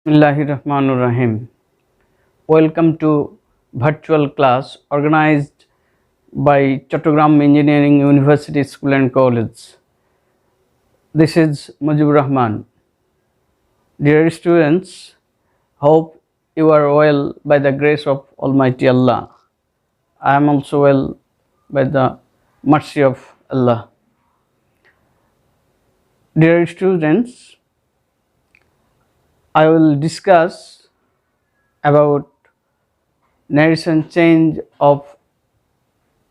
Bismillahirrahmanirrahim. Welcome to virtual class organized by Chattogram Engineering University School and College. This is Mujibur Rahman. Dear students, hope you are well by the grace of Almighty Allah. I am also well by the mercy of Allah. Dear students, I will discuss about narration change of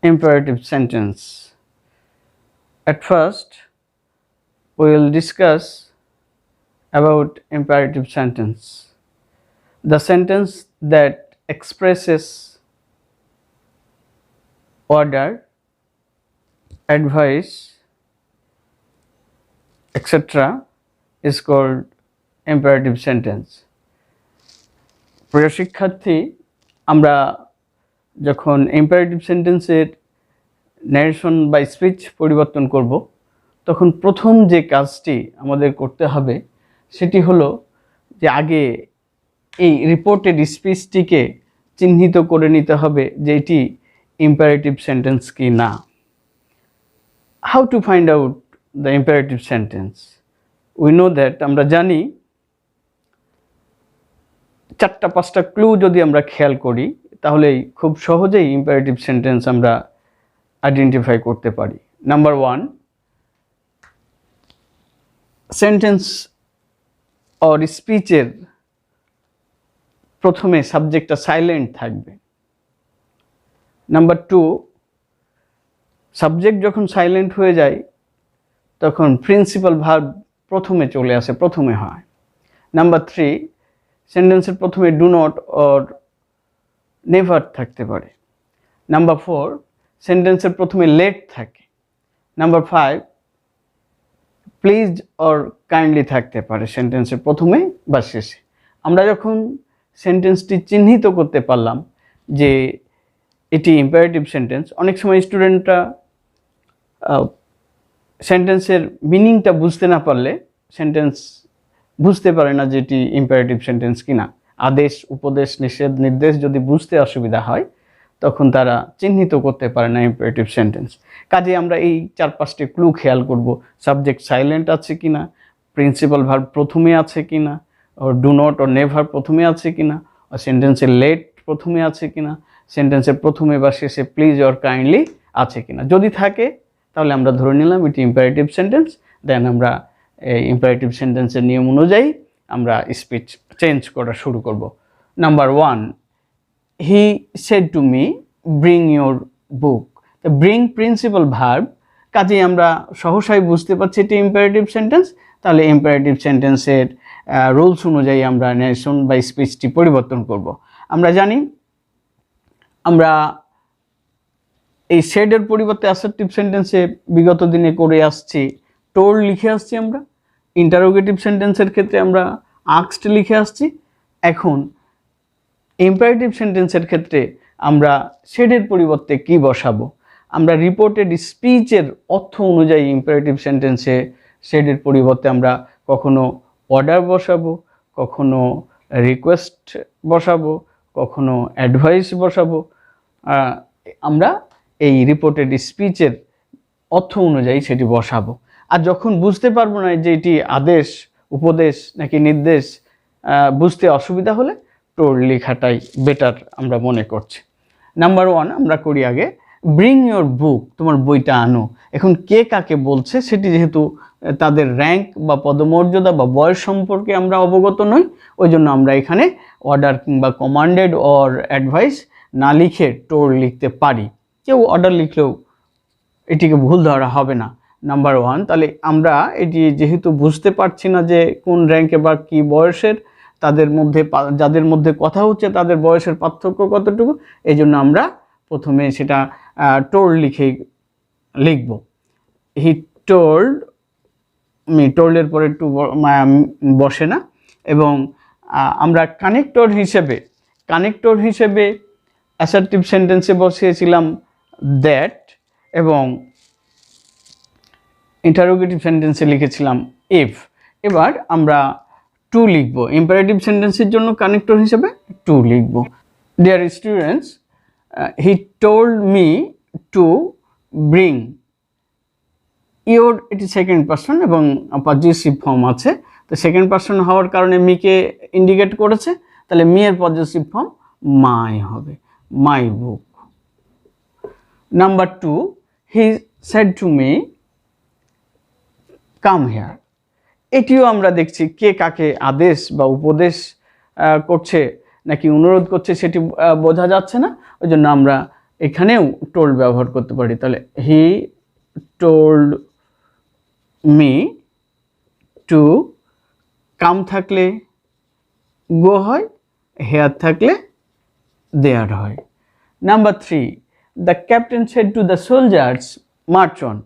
imperative sentence. At first, we will discuss about imperative sentence. The sentence that expresses order, advice, etc. is called imperative sentence. প্রিয় শিক্ষার্থী, আমরা যখন imperative সেন্টেন্সের narration বা speech পরিবর্তন করব, তখন প্রথম যে কাজটি আমাদের করতে হবে সেটি হলো যে আগে এই রিপোর্টেড স্পিচটিকে চিহ্নিত করে নিতে হবে যে এটি ইম্পারেটিভ সেন্টেন্স কি না। How to find out the imperative sentence? We know that, আমরা জানি 4-5টা ক্লু যদি আমরা খেয়াল করি তাহলেই খুব সহজেই ইম্পারেটিভ সেন্টেন্স আমরা আইডেন্টিফাই করতে পারি। নাম্বার 1, সেন্টেন্স অর স্পিচের প্রথমে সাবজেক্টটা সাইলেন্ট থাকবে। নাম্বার 2, সাবজেক্ট যখন সাইলেন্ট হয়ে যায় তখন প্রিন্সিপাল ভার্ব প্রথমে চলে আসে, প্রথমে হয়। নাম্বার 3, সেন্টেন্সের প্রথমে ডু নট অর নেভার থাকতে পারে। নাম্বার 4, সেন্টেন্সের প্রথমে লেট থাকে। নাম্বার 5, প্লিজ অর কাইন্ডলি থাকতে পারে সেন্টেন্সের প্রথমে বা শেষে। আমরা যখন সেন্টেন্সটি চিহ্নিত করতে পারলাম যে এটি ইম্পারেটিভ সেন্টেন্স, অনেক সময় স্টুডেন্টরা সেন্টেন্সের মিনিংটা বুঝতে না পারলে সেন্টেন্স বুঝতে পারে না যে এটি ইম্পারেটিভ সেন্টেন্স কিনা। আদেশ, উপদেশ, নিষেধ, নির্দেশ যদি বুঝতে অসুবিধা হয় তখন তারা চিহ্নিত করতে পারে না ইম্পারেটিভ সেন্টেন্স। কাজে আমরা এই 4-5টি ক্লু খেয়াল করব। সাবজেক্ট সাইলেন্ট আছে কিনা, প্রিন্সিপাল ভার্ব প্রথমে আছে কিনা, ওর ডু নট ও নেভার প্রথমে আছে কিনা, সেন্টেন্সের লেট প্রথমে আছে কিনা, সেন্টেন্সের প্রথমে বা শেষে প্লিজ অর কাইন্ডলি আছে কিনা। যদি থাকে তাহলে আমরা ধরে নিলাম এটি ইম্পারেটিভ সেন্টেন্স। দেন আমরা এই ইম্পারেটিভ সেন্টেন্সের নিয়ম অনুযায়ী আমরা স্পিচ চেঞ্জ করা শুরু করব। Number 1, he said to me bring your book. Bring principal verb, কাজেই আমরা সহসাই বুঝতে পারছি এটি ইম্পারেটিভ সেন্টেন্স। তাহলে ইম্পারেটিভ সেন্টেন্সের রুলস অনুযায়ী আমরা ন্যারেশন বা স্পিচটি পরিবর্তন করব। আমরা জানি আমরা এই সেডের পরিবর্তে অ্যাসার্টিভ সেন্টেন্সে বিগত দিনে করে আসছি টোল্ড লিখে আসছি, আমরা ইন্টারোগেটিভ সেন্টেন্সের ক্ষেত্রে আমরা আস্কড লিখে আসছি। এখন ইম্পারেটিভ সেন্টেন্সের ক্ষেত্রে আমরা সেডের পরিবর্তে কি বসাবো? আমরা রিপোর্টেড স্পিচের অর্থ অনুযায়ী ইম্পারেটিভ সেন্টেন্সে সেডের পরিবর্তে আমরা কখনো অর্ডার বসাবো, কখনো রিকোয়েস্ট বসাবো, কখনো অ্যাডভাইস বসাবো। আমরা এই রিপোর্টেড স্পিচের অর্থ অনুযায়ী সেটি বসাবো। আর যখন বুঝতে পারবো না যে এটি আদেশ, উপদেশ নাকি নির্দেশ, বুঝতে অসুবিধা হলে টোল্ড লেখাটাই বেটার আমরা মনে করছি। নাম্বার 1 আমরা করি আগে, ব্রিং ইয়োর বুক, তোমার বইটা আনো। এখন কে কাকে বলছে সেটি যেহেতু তাদের র্যাঙ্ক বা পদমর্যাদা বা বয়স সম্পর্কে আমরা অবগত নই, ওই জন্য আমরা এখানে অর্ডার কিংবা কমান্ডেড অর অ্যাডভাইস না লিখে টোল্ড লিখতে পারি। কেউ অর্ডার লিখলেও এটিকে ভুল ধরা হবে না। নাম্বার 1, তাহলে আমরা এটি যেহেতু বুঝতে পারছি না যে কোন র্যাঙ্কে বা কী বয়সের, তাদের মধ্যে যাদের মধ্যে কথা হচ্ছে তাদের বয়সের পার্থক্য কতটুকু, এই জন্য আমরা প্রথমে সেটা টোল্ড লিখব। হি টোল্ড মি, টোল্ডের পরে একটু বসে না, এবং আমরা কানেক্টর হিসেবে অ্যাসার্টিভ সেন্টেন্সে বসিয়েছিলাম দ্যাট, এবং ইন্টারোগেটিভ সেন্টেন্সে লিখেছিলাম ইফ। এবার আমরা টু লিখবো, ইম্পারেটিভ সেন্টেন্সের জন্য কানেক্টর হিসেবে টু লিখবো। Deer students, he told me to bring your, এটি সেকেন্ড পারসন এবং পজিটিভ ফর্ম আছে, তো সেকেন্ড পারসন হওয়ার কারণে মিকে ইন্ডিকেট করেছে, তাহলে মি এর পজিটিভ ফর্ম মাই হবে, my book. Number 2, he said to me come here. এটিও আমরা দেখছি কে কাকে আদেশ বা উপদেশ করছে নাকি অনুরোধ করছে সেটি বোঝা যাচ্ছে না, ওই জন্য আমরা এখানেও টোল্ড ব্যবহার করতে পারি। তাহলে he told me to, come থাকলে গো হয়, হেয়ার থাকলে দেয়ার হয়। Number 3, the captain said to the soldiers march on.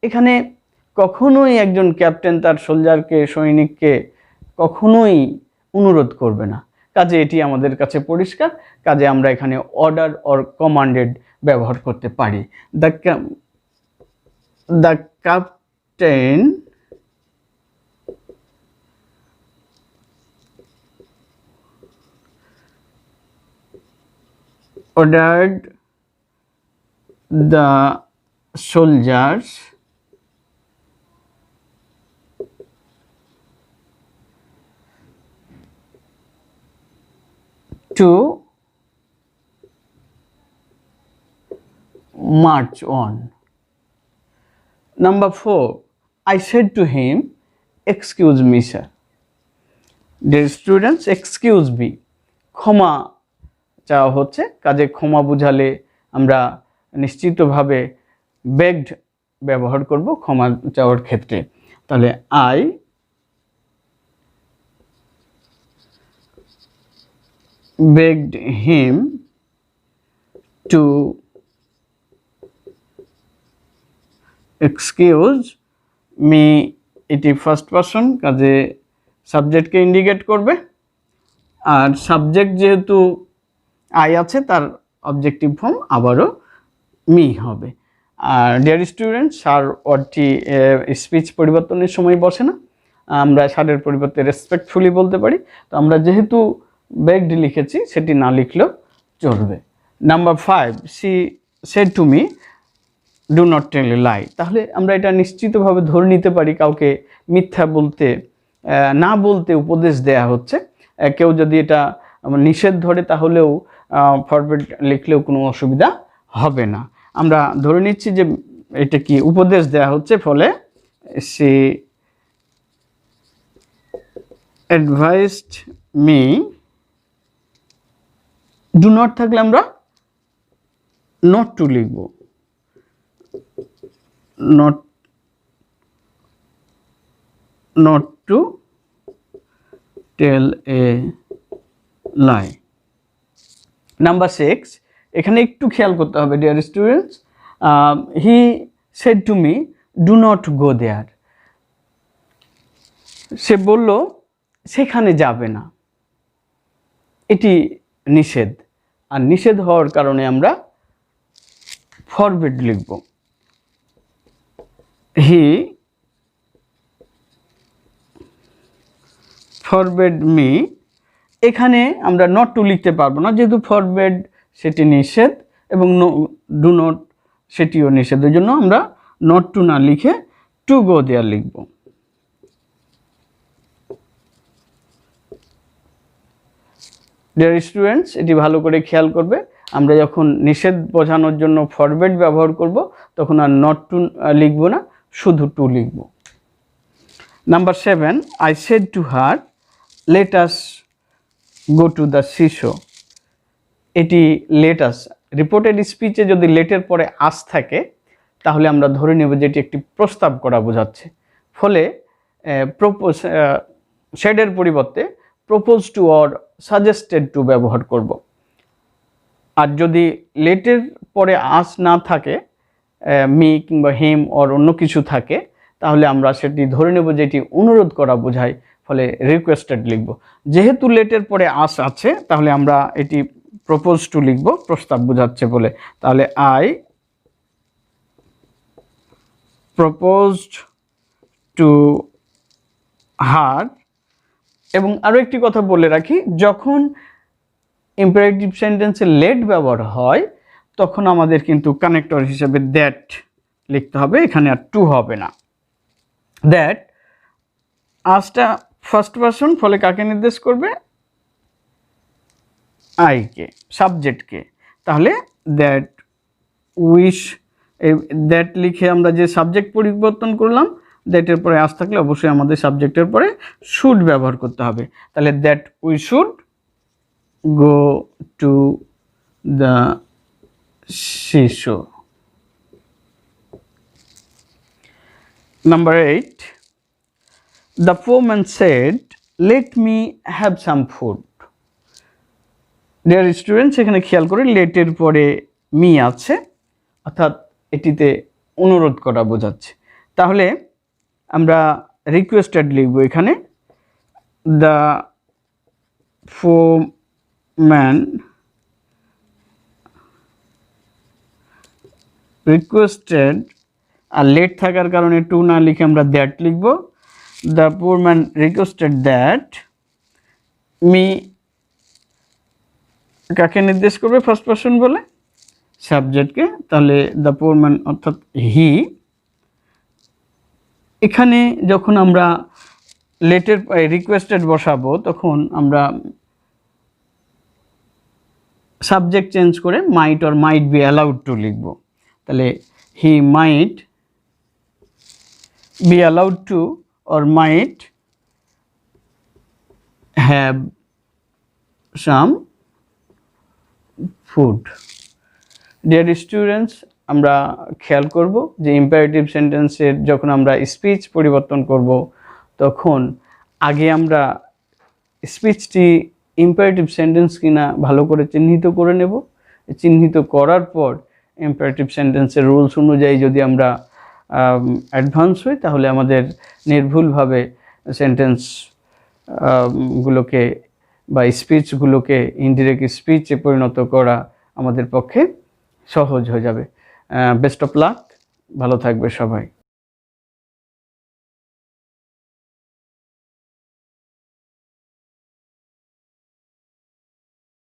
এখানে কখনোই একজন ক্যাপ্টেন তার সোলজারকে, সৈনিককে কখনোই অনুরোধ করবে না, কাজে এটি আমাদের কাছে পরিষ্কার, কাজে আমরা এখানে অর্ডার অর কমান্ডেড ব্যবহার করতে পারি। The captain ordered the soldiers to march on. Number 4, I said to him, excuse me sir. Dear students, excuse me, ক্ষমা চাওয়া হচ্ছে, কাজে ক্ষমা বুঝালে আমরা নিশ্চিতভাবে বেগড ব্যবহার করব ক্ষমা চাওয়ার ক্ষেত্রে। তাহলে I begged him to excuse me, এটি ফার্স্ট পারসন, কাজে সাবজেক্টকে ইন্ডিকেট করবে, আর সাবজেক্ট যেহেতু আই আছে তার অবজেক্টিভ ফর্ম আবারও মি হবে। আর ডিয়ার স্টুডেন্টস, সার ওয়ার্ডটি স্পিচ পরিবর্তনের সময় বসে না, আমরা সারের পরিবর্তে রেসপেক্টফুলি বলতে পারি, তো আমরা যেহেতু বেগড লিখেছি সেটি না লিখলেও চলবে। Number 5, she said to me do not tell a lie. তাহলে আমরা এটা নিশ্চিতভাবে ধরে নিতে পারি কাউকে মিথ্যা বলতে না বলতে উপদেশ দেয়া হচ্ছে। কেউ যদি এটা নিষেধ ধরে তাহলেও ফরওয়ার্ড লিখলেও কোনো অসুবিধা হবে না। আমরা ধরে নিচ্ছি যে এটা কি উপদেশ দেয়া হচ্ছে, ফলে সে অ্যাডভাইসড মি, ডু নট থাকলে আমরা নট টু লিখব, not to tell a lie. Number 6, এখানে একটু খেয়াল করতে হবে dear students, he said to me do not go there. সে বলল সেখানে যাবে না, এটি নিষেধ, আর নিষেধ হওয়ার কারণে আমরা ফরবিড লিখব। হি ফরবিড মি, এখানে আমরা নট টু লিখতে পারবো না, যেহেতু ফরবিড সেটি নিষেধ এবং ডু নট সেটিও নিষেধ, ওই জন্য আমরা নট টু না লিখে টু গো দেয়ার লিখব। ডিয়ার স্টুডেন্টস, এটি ভালো করে খেয়াল করবে, আমরা যখন নিষেধ বোঝানোর জন্য ফরবিড ব্যবহার করব তখন আর নট টু লিখব না, শুধু টু লিখব। Number 7, I said to her let us go to the seesaw. এটি লেট আস, রিপোর্টেড স্পিচে যদি লেটের পরে আস থাকে তাহলে আমরা ধরে নেব যে এটি একটি প্রস্তাব করা বোঝাচ্ছে, ফলে প্রপোজ সেডের পরিবর্তে propose to or suggested two ব্যবহার করব। আর যদি লেটের পরে আস না থাকে, মি কিংবা হিম অর অন্য কিছু থাকে, তাহলে আমরা সেটি ধরে নেব যে এটি অনুরোধ করা বোঝায়, ফলে রিকোয়েস্টেড লিখব। যেহেতু লেটের পরে আস আছে তাহলে আমরা এটি প্রপোজ টু লিখব, প্রস্তাব বোঝাচ্ছে বলে। তাহলে আই প্রপোজড টু হার এবং আরও একটি কথা বলে রাখি, যখন ইম্পারেটিভ সেন্টেন্সে লেট ব্যবহার হয় তখন আমাদের কিন্তু কানেক্টর হিসেবে দ্যাট লিখতে হবে, এখানে আর টু হবে না। দ্যাট আজটা ফার্স্ট পারসন, ফলে কাকে নির্দেশ করবে? আইকে, সাবজেক্টকে। তাহলে দ্যাট উইশ, দ্যাট লিখে আমরা যে সাবজেক্ট পরিবর্তন করলাম, দ্যাটের পরে আজ থাকলে অবশ্যই আমাদের সাবজেক্টের পরে শুড ব্যবহার করতে হবে। তাহলে that we should go to the seashore. Number 8, the poor man said, let me have some food. Dear students, এখানে খেয়াল করে লেটের পরে মি আছে, অর্থাৎ এটিতে অনুরোধ করা বোঝাচ্ছে। তাহলে আমরা রিকোয়েস্টেড লিখব এখানে। দ্য পোর ম্যান রিকোয়েস্টেড, আর লেট থাকার কারণে টু না লিখে আমরা দ্যাট লিখব। The poor man requested that me, কাকে নির্দেশ করবে ফার্স্ট পারসন বলে? সাবজেক্টকে। তাহলে দ্য পোর ম্যান অর্থাৎ হি। এখানে যখন আমরা লেটের রিকোয়েস্টেড বসাবো তখন আমরা সাবজেক্ট চেঞ্জ করে might or might be allowed to লিখব। তাহলে he might be allowed to or might have some food. Dear students, আমরা খেয়াল করব যে ইম্পারেটিভ সেন্টেন্সের যখন আমরা স্পিচ পরিবর্তন করব তখন আগে আমরা স্পিচটি ইম্পারেটিভ সেন্টেন্স কিনা ভালো করে চিহ্নিত করে নেব। চিহ্নিত করার পর ইম্পারেটিভ সেন্টেন্সের রুলস অনুযায়ী যদি আমরা অ্যাডভান্স হই তাহলে আমাদের নির্ভুলভাবে সেন্টেন্স গুলোকে বা স্পিচগুলোকে ইনডিরেক্ট স্পিচে পরিণত করা আমাদের পক্ষে সহজ হয়ে যাবে। বেস্ট অফ লাক, ভালো থাকবে সবাই।